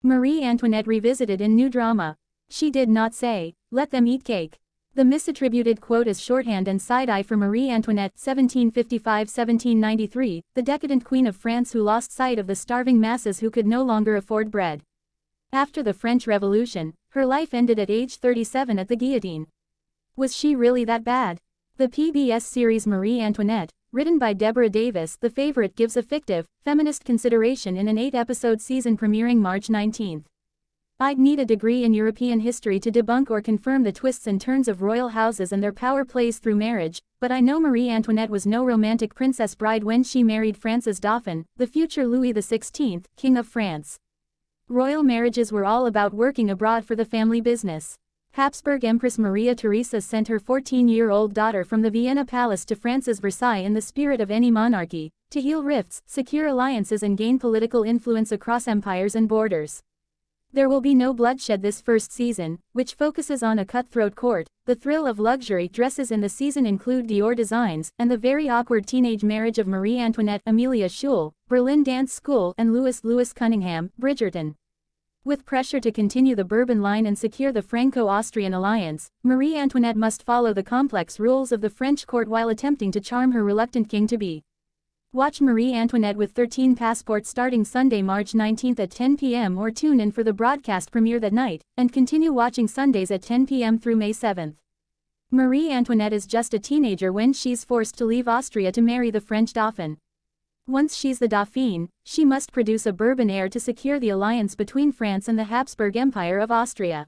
Marie Antoinette revisited in new drama. She did not say, "Let them eat cake." The misattributed quote is shorthand and side-eye for Marie Antoinette 1755–1793, the decadent queen of France who lost sight of the starving masses who could no longer afford bread. After the French Revolution, her life ended at age 37 at the guillotine. Was she really that bad? The PBS series Marie Antoinette, written by Deborah Davis, The Favorite, gives a fictive, feminist consideration in an 8-episode season premiering March 19. I'd need a degree in European history to debunk or confirm the twists and turns of royal houses and their power plays through marriage, but I know Marie Antoinette was no romantic princess bride when she married France's dauphin, the future Louis XVI, King of France. Royal marriages were all about working abroad for the family business. Hapsburg Empress Maria Theresa sent her 14-year-old daughter from the Vienna palace to France's Versailles in the spirit of any monarchy, to heal rifts, secure alliances and gain political influence across empires and borders. There will be no bloodshed this first season, which focuses on a cutthroat court. The thrill of luxury dresses in the season include Dior designs, and the very awkward teenage marriage of Marie Antoinette, Amelia Schule, Berlin Dance School, and Louis Cunningham, Bridgerton. With pressure to continue the Bourbon line and secure the Franco-Austrian alliance, Marie Antoinette must follow the complex rules of the French court while attempting to charm her reluctant king-to-be. Watch Marie Antoinette with 13 Passports starting Sunday, March 19 at 10 p.m. or tune in for the broadcast premiere that night, and continue watching Sundays at 10 p.m. through May 7. Marie Antoinette is just a teenager when she's forced to leave Austria to marry the French dauphin. Once she's the dauphin, she must produce a Bourbon heir to secure the alliance between France and the Hapsburg Empire of Austria.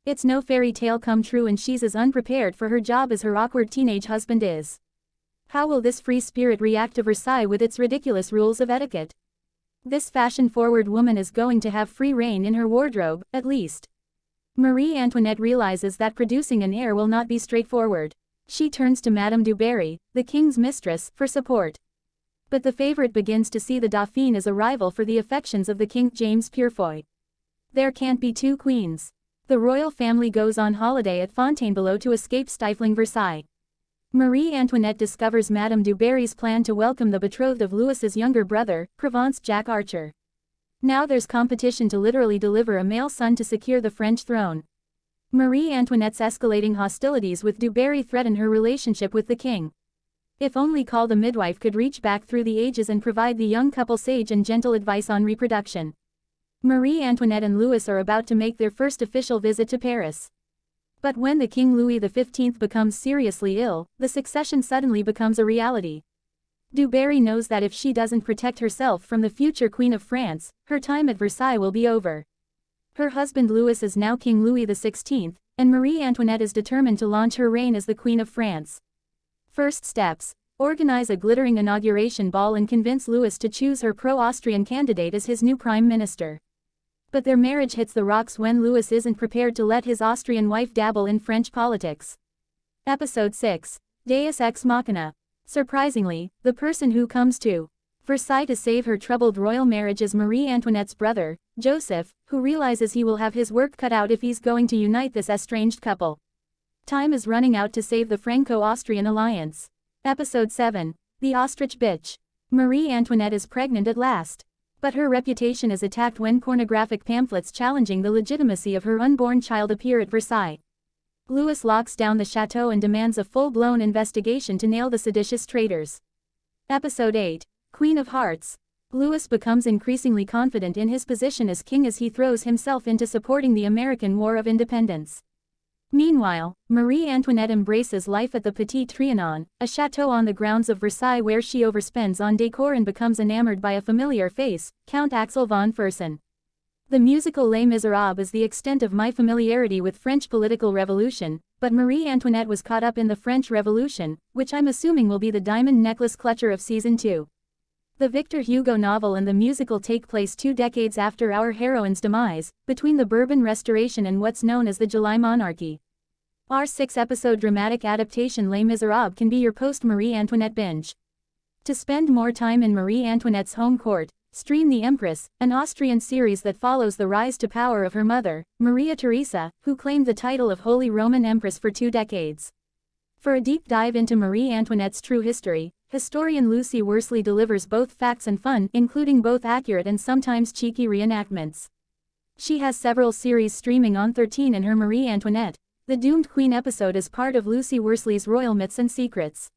It's no fairy tale come true, and she's as unprepared for her job as her awkward teenage husband is. How will this free spirit react to Versailles with its ridiculous rules of etiquette? This fashion-forward woman is going to have free reign in her wardrobe, at least. Marie Antoinette realizes that producing an heir will not be straightforward. She turns to Madame du Barry, the king's mistress, for support. But the favorite begins to see the dauphin as a rival for the affections of the King James Purefoy. There can't be two queens. The royal family goes on holiday at Fontainebleau to escape stifling Versailles. Marie Antoinette discovers Madame du Barry's plan to welcome the betrothed of Louis's younger brother, Provence Jack Archer. Now there's competition to literally deliver a male son to secure the French throne. Marie Antoinette's escalating hostilities with du Barry threaten her relationship with the king. If only Call the Midwife could reach back through the ages and provide the young couple sage and gentle advice on reproduction. Marie Antoinette and Louis are about to make their first official visit to Paris. But when the King Louis XV becomes seriously ill, the succession suddenly becomes a reality. Du Barry knows that if she doesn't protect herself from the future Queen of France, her time at Versailles will be over. Her husband Louis is now King Louis XVI, and Marie Antoinette is determined to launch her reign as the Queen of France. First steps: organize a glittering inauguration ball and convince Louis to choose her pro-Austrian candidate as his new prime minister. But their marriage hits the rocks when Louis isn't prepared to let his Austrian wife dabble in French politics. Episode 6. Deus Ex Machina. Surprisingly, the person who comes to Versailles to save her troubled royal marriage is Marie Antoinette's brother, Joseph, who realizes he will have his work cut out if he's going to unite this estranged couple. Time is running out to save the Franco-Austrian alliance. Episode 7. The Ostrich Bitch. Marie Antoinette is pregnant at last. But her reputation is attacked when pornographic pamphlets challenging the legitimacy of her unborn child appear at Versailles. Louis locks down the chateau and demands a full-blown investigation to nail the seditious traitors. Episode 8. Queen of Hearts. Louis becomes increasingly confident in his position as king as he throws himself into supporting the American War of Independence. Meanwhile, Marie Antoinette embraces life at the Petit Trianon, a chateau on the grounds of Versailles where she overspends on decor and becomes enamored by a familiar face, Count Axel von Fersen. The musical Les Miserables is the extent of my familiarity with French political revolution, but Marie Antoinette was caught up in the French Revolution, which I'm assuming will be the diamond necklace clutcher of Season 2. The Victor Hugo novel and the musical take place 2 decades after our heroine's demise, between the Bourbon Restoration and what's known as the July Monarchy. Our 6-episode dramatic adaptation Les Miserables can be your post-Marie Antoinette binge. To spend more time in Marie Antoinette's home court, stream The Empress, an Austrian series that follows the rise to power of her mother, Maria Theresa, who claimed the title of Holy Roman Empress for 2 decades. For a deep dive into Marie Antoinette's true history, historian Lucy Worsley delivers both facts and fun, including both accurate and sometimes cheeky reenactments. She has several series streaming on 13 and her Marie Antoinette, the Doomed Queen episode is part of Lucy Worsley's Royal Myths and Secrets.